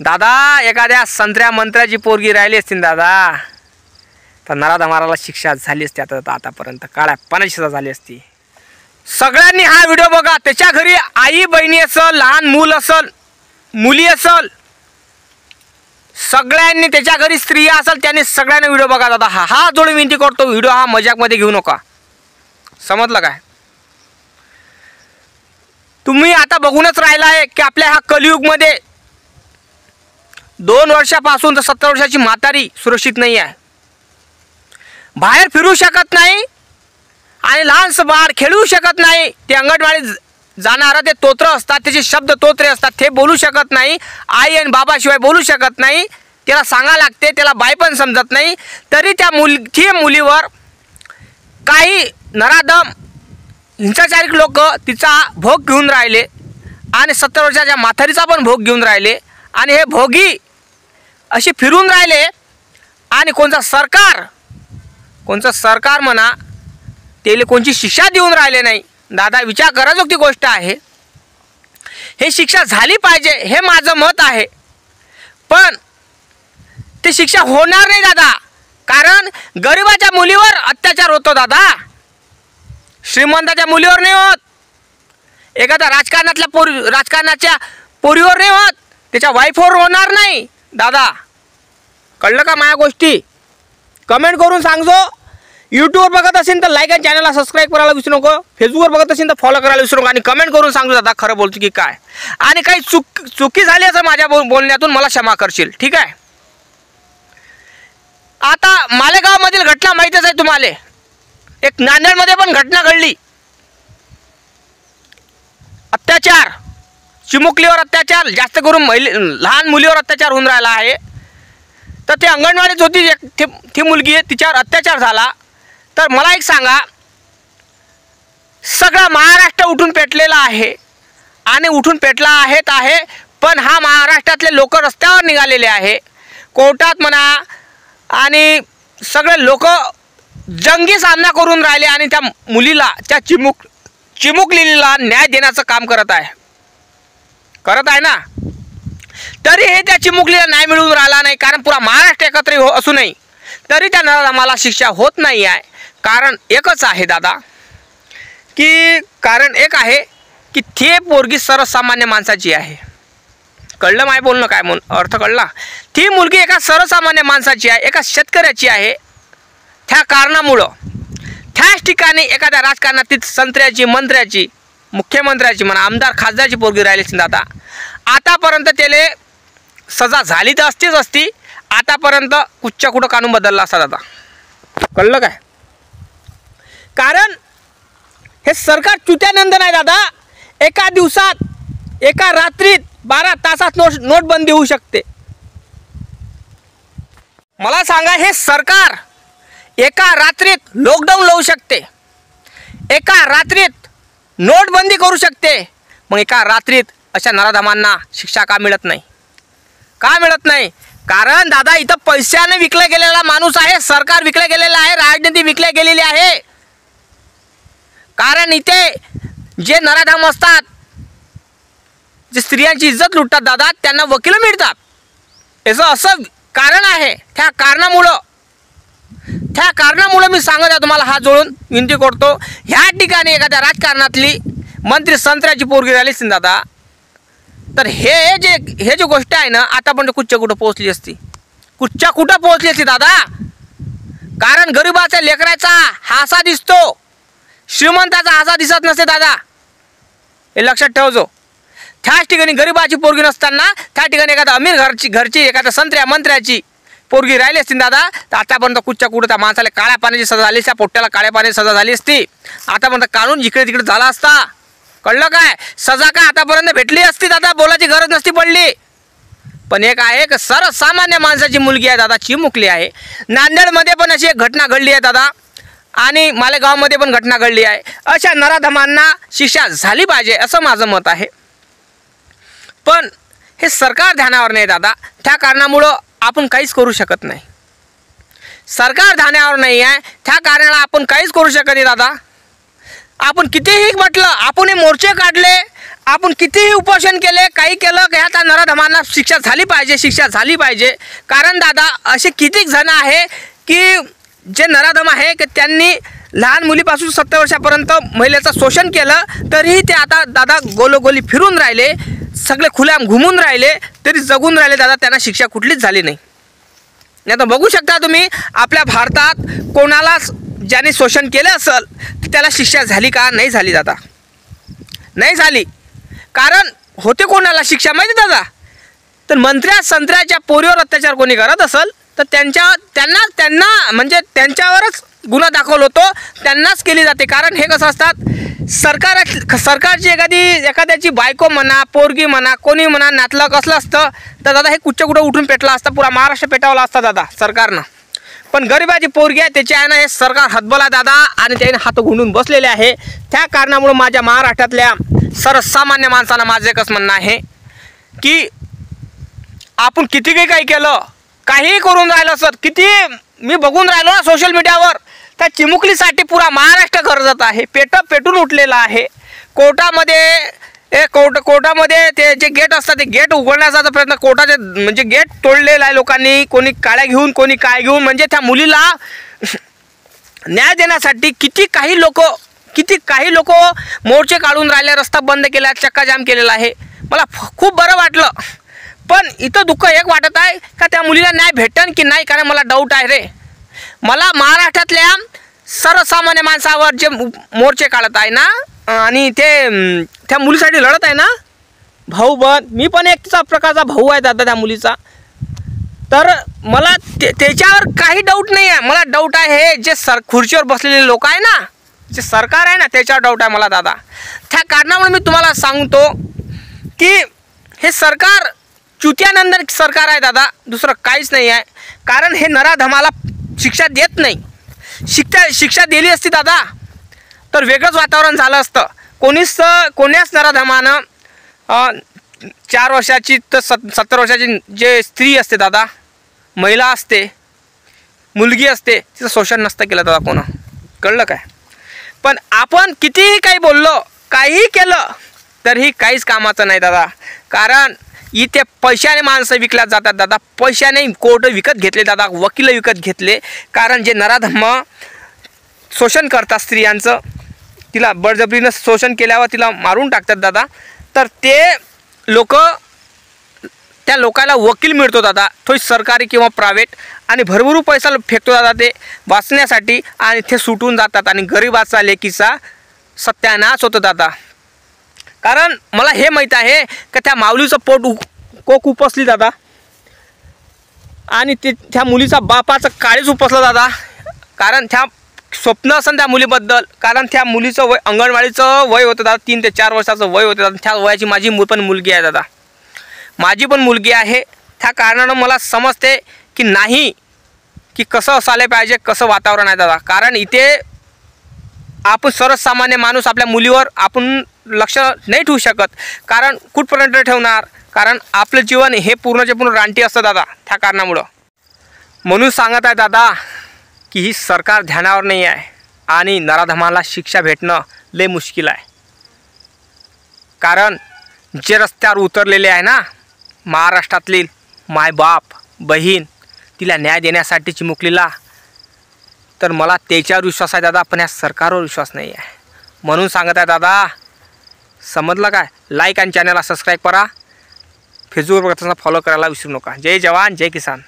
दादा एखाद्या संत्र्या मंत्र्याची पोरगी राहिली असती दादा तर नराधमाराला शिक्षा झाली असती आतापर्यंत काळ्या पाण्याची शिक्षा झाली असती। सगळ्यांनी हा व्हिडिओ बघा। त्याच्या घरी आई बहिणी असेल, लहान मूल असेल, मुली असेल, सगळ्यांनी त्याच्या घरी स्त्रिया असेल त्यांनी सगळ्यांनी व्हिडिओ बघा दादा। हा जोडून विनंती करतो, व्हिडिओ हा मजाकमध्ये घेऊ नका, समजलं काय? तुम्ही आता बघूनच राहिला आहे की आपल्या हा कलियुगमध्ये 2 वर्षापासून तर 70 वर्षाची म्हातारी सुरक्षित नाही आहे, बाहेर फिरू शकत नाही आणि लहानसं बाळ खेळू शकत नाही। ते अंगणवाडी जाणारा ते तोत्र असतात, त्याचे शब्द तोत्रे असतात, ते बोलू शकत नाही, आई आणि बाबाशिवाय बोलू शकत नाही, त्याला सांगा लागते, त्याला बाई पण समजत नाही, तरी त्या मुलीवर काही नराधम हिंसाचारिक लोक तिचा भोग घेऊन राहिले आणि 70 वर्षाच्या म्हातारीचा पण भोग घेऊन राहिले आणि हे भोगी अशी फिरून राहिले आणि कोणचं सरकार म्हणा त्याला कोणची शिक्षा देऊन राहिले नाही। दादा विचार करायची गोष्ट आहे, हे शिक्षा झाली पाहिजे हे माझं मत आहे, पण ते शिक्षा होणार नाही दादा, कारण गरिबाच्या मुलीवर अत्याचार होतो दादा, श्रीमंताच्या मुलीवर नाही होत, एखाद्या राजकारणाच्या पोरीवर नाही होत, त्याच्या वाईफवर होणार नाही दादा। कळलं का माझ्या गोष्टी? कमेंट करून सांगजो। यूट्यूबवर बघत असेल तर लाईक आणि चॅनलला सबस्क्राईब करायला विसरू नको, फेसबुकवर बघत असेल तर फॉलो करायला विसरू नको आणि कमेंट करून सांगजो दादा खरं बोलतो की काय, आणि काही चुकी झाली असं माझ्या बोलण्यातून मला क्षमा करशील, ठीक आहे? आता मालेगावमधील घटना माहीतच आहे तुम्हाला, एक नांदेडमध्ये पण घटना घडली, अत्याचार, चिमुकलीवर अत्याचार, जास्त करून लहान मुलीवर अत्याचार होऊन राहिला आहे। तर ते अंगणवाडीत होती ती मुलगी, तिच्यावर अत्याचार झाला, तर मला एक सांगा, सगळा महाराष्ट्र उठून पेटलेला आहे आणि उठून पेटला आहे, पण हा महाराष्ट्रातले लोक रस्त्यावर निघालेले आहे, कोर्टात म्हणा आणि सगळे लोक जंगी सामना करून राहिले आणि त्या मुलीला, त्या चिमुकलीला न्याय देण्याचं काम करत आहे ना, तरी हे त्या चिमुकलीला न्याय मिळून राहिला नाही, कारण पुरा महाराष्ट्र एकत्र असूनही तरी त्या नराधमाला शिक्षा होत नाही आहे। कारण एकच आहे दादा, की कारण एक आहे की ती पोरगी सर्वसामान्य माणसाची आहे। कळलं माय बोलणं काय अर्थ कळला? ती मुलगी एका सर्वसामान्य माणसाची आहे, एका शेतकऱ्याची आहे। त्या कारणामुळं त्याच ठिकाणी एखाद्या राजकारणातील संत्र्याची, मंत्र्याची, मुख्यमंत्र्याची म्हणा, आमदार खासदारची पोरगी राहिली असती दादा, आतापर्यंत त्याला सजा झाली तर असतीच असती, आतापर्यंत कुठच्या कुठं कानून बदलला असता दादा। कळलं काय? कारण हे सरकार चुत्यानंद नाही दादा, एका दिवसात, एका रात्रीत 12 तासात नोटबंदी होऊ शकते। मला सांगा, हे सरकार एका रात्रीत लॉकडाऊन लावू शकते, एका रात्रीत नोटबंदी करू शकते, मग एका रात्रीत अशा नराधमांना शिक्षा का मिळत नाही? का मिळत नाही? कारण दादा इथं पैशाने विकला गेलेला माणूस आहे, सरकार विकले गेलेलं आहे, राजनीती विकल्या गेलेली आहे। कारण इथे जे नराधम असतात, जे स्त्रियांची इज्जत लुटतात दादा, त्यांना वकील मिळतात, याचं असं कारण आहे। त्या कारणामुळे मी सांगत आहे तुम्हाला, हात जोडून विनंती करतो, ह्या ठिकाणी एखाद्या राजकारणातली मंत्री संत्र्याची पोरगी राहिली असती दादा, तर हे जे गोष्ट आहे ना, आतापर्यंत कुठच्या कुठं पोहोचली असती दादा। कारण गरिबाच्या लेकराचा हासा दिसतो, श्रीमंताचा हासा दिसत नसते दादा, हे लक्षात ठेवजो। त्याच ठिकाणी गरिबाची पोरगी नसताना त्या ठिकाणी एखादा अमीर घरची एखाद्या संत्र्या मंत्र्याची पोरगी राहिली असती दादा, तर आतापर्यंत कुठच्या कुठं त्या माणसाला काळ्या पाण्याची सजा झाली, त्या पोट्याला काळ्या पाण्याची सजा झाली असती, आतापर्यंत काढून जिकडे तिकडे झाला असता। कळलं काय? सजा काय आतापर्यंत भेटली असती दादा, बोलायची गरज नसती पडली। पण एक आहे की सर्वसामान्य माणसाची मुलगी आहे दादा, चिमुकली आहे। नांदेडमध्ये पण अशी एक घटना घडली आहे दादा, आणि मालेगावमध्ये पण घटना घडली आहे। अशा नराधमांना शिक्षा झाली पाहिजे असं माझं मत आहे, पण हे सरकार ध्यानावर नाही दादा, त्या कारणामुळं आपण काहीच करू शकत नाही। सरकार ध्यानावर नाही आहे, त्या कारणाला आपण काहीच करू शकत नाही दादा। आपण कितीही म्हटलं, आपण हे मोर्चे काढले, आपण कितीही उपोषण केले, काही केलं, ह्या नराधमांना शिक्षा झाली पाहिजे. कारण दादा असे कितीक जण आहे की जे नराधम आहे की त्यांनी लहान मुलीपासून 70 वर्षापर्यंत महिलेचं शोषण केलं, तरीही ते आता दादा गोलोगोली फिरून राहिले, सगळे खुल्याम घुमून राहिले, तरी जगून राहिले दादा. त्यांना शिक्षा कुठलीच झाली नाही. आता बघू शकता तुम्ही आपल्या भारतात कोणाला ज्याने शोषण केलं असेल त्याला शिक्षा झाली का? नाही झाली दादा, नाही झाली. कारण होते कोणाला शिक्षा माहिती दादा? तर मंत्र्या संत्र्याच्या पोरीवर अत्याचार कोणी करत असेल तर त्यांना म्हणजे त्यांच्यावरच गुन्हा दाखल होतो, त्यांनाच केली जाते. कारण हे कसं असतात, सरकारची एखाद्याची बायको म्हणा, पोरगी म्हणा, कोणी म्हणा, नातलं कसलं असतं तर दादा हे कुठं उठून पेटला असता, पुरा महाराष्ट्र पेटावला असता दादा सरकारनं. पण गरिबाची पोरगी आहे त्याची आहे ना, हे सरकार हतबल आहे दादा, आणि त्याने हात गुंडून बसलेले आहे. त्या कारणामुळे माझ्या महाराष्ट्रातल्या सर्वसामान्य माणसाला माझं एकच म्हणणं आहे की आपण किती काही केलं, काही करून राहिलं सर, किती मी बघून राहिलो ना सोशल मीडियावर, त्या चिमुकलीसाठी पुरा महाराष्ट्र गरजत आहे, पेटून उठलेला आहे. कोर्टामध्ये ते जे गेट असतात ते गेट उघडण्याचा प्रयत्न, कोर्टाचे म्हणजे गेट तोडलेला आहे लोकांनी, कोणी काळ्या घेऊन, कोणी काय घेऊन, म्हणजे त्या मुलीला न्याय देण्यासाठी किती काही लोक मोर्चे काढून राहिले, रस्ता बंद केला, चक्काजाम केलेला आहे. मला खूप बरं वाटलं. पण इथं दुःख एक वाटत आहे का त्या मुलीला न्याय भेटन की नाही, कारण मला डाऊट आहे रे. मला महाराष्ट्रातल्या सर्वसामान्य माणसावर जे मोर्चे काढत आहे ना आणि ते त्या मुलीसाठी लढत आहे ना, भाऊ बन, मी पण एक प्रकारचा भाऊ आहे दादा त्या मुलीचा, तर मला त्याच्यावर काही डाऊट नाही आहे. मला डाऊट आहे जे खुर्चीवर बसलेले लोक आहे ना, जे सरकार आहे ना, त्याच्यावर डाऊट आहे मला दादा. त्या कारणामुळे मी तुम्हाला सांगतो की हे सरकार चुत्यानंदन सरकार आहे दादा, दुसरं काहीच नाही आहे. कारण हे नराधमाला शिक्षा देत नाही. शिक्षा दिली असती दादा तर वेगळंच वातावरण झालं असतं. कोण्याच नराधमानं 4 वर्षाची तर 70 वर्षाची जे स्त्री असते दादा, महिला असते, मुलगी असते, तिचं शोषण नसतं केलं दादा कोणा, कळलं काय? पण आपण कितीही काही बोललो, काही केलं तरीही काहीच कामाचं नाही दादा. कारण इथे पैशाने माणसं विकल्या जातात दादा, पैशाने कोर्ट विकत घेतले दादा, वकील विकत घेतले. कारण जे नराधम शोषण करतात स्त्रियांचं, तिला बळजबरीनं शोषण केल्यावर तिला मारून टाकतात दादा, तर त्या लोकाला वकील मिळतो दादा, तो सरकारी किंवा प्रायव्हेट, आणि भरभरू पैसा फेकतो दादा ते वाचण्यासाठी, आणि ते सुटून जातात आणि गरिबाचा लेकीचा सत्यानाश होतो दादा. कारण मला हे माहीत आहे का त्या माऊलीचं पोट कोक उपसली दादा, आणि त्या मुलीचा बापाचं काळीच उपसलं दादा. कारण त्या स्वप्न असेल त्या मुलीबद्दल, कारण त्या मुलीचं वय अंगणवाडीचं वय होतं दादा, 3 ते 4 वर्षाचं वय होतं दादा. त्या वयाची माझी पण मुलगी आहे दादा, माझी पण मुलगी आहे. त्या कारणानं मला समजते की नाही की कसं असायला पाहिजे, कसं वातावरण आहे दादा. कारण इथे आपण सर्वसामान्य माणूस आपल्या मुलीवर आपण लक्ष नाही ठेवू शकत, कारण कुठपर्यंत ठेवणार, कारण आपलं जीवन हे पूर्णचे पूर्ण रानटी असतं दादा. त्या कारणामुळं म्हणून सांगत आहे दादा की ही सरकार ध्यानावर नाही आहे, आणि नराधमाला शिक्षा भेटणं लय मुश्किल आहे. कारण जे रस्त्यावर उतरलेले आहे ना महाराष्ट्रातली मायबाप बहीण, तिला न्याय देण्यासाठी चिमुकलीला, तर मला त्याच्यावर विश्वास आहे दादा, पण या सरकारवर विश्वास नाही आहे. म्हणून सांगत आहे दादा, समजलं काय? लाईक आणि चॅनलला सबस्क्राईब करा, फेसबुकवर फॉलो करायला विसरू नका. जय जवान जय किसान.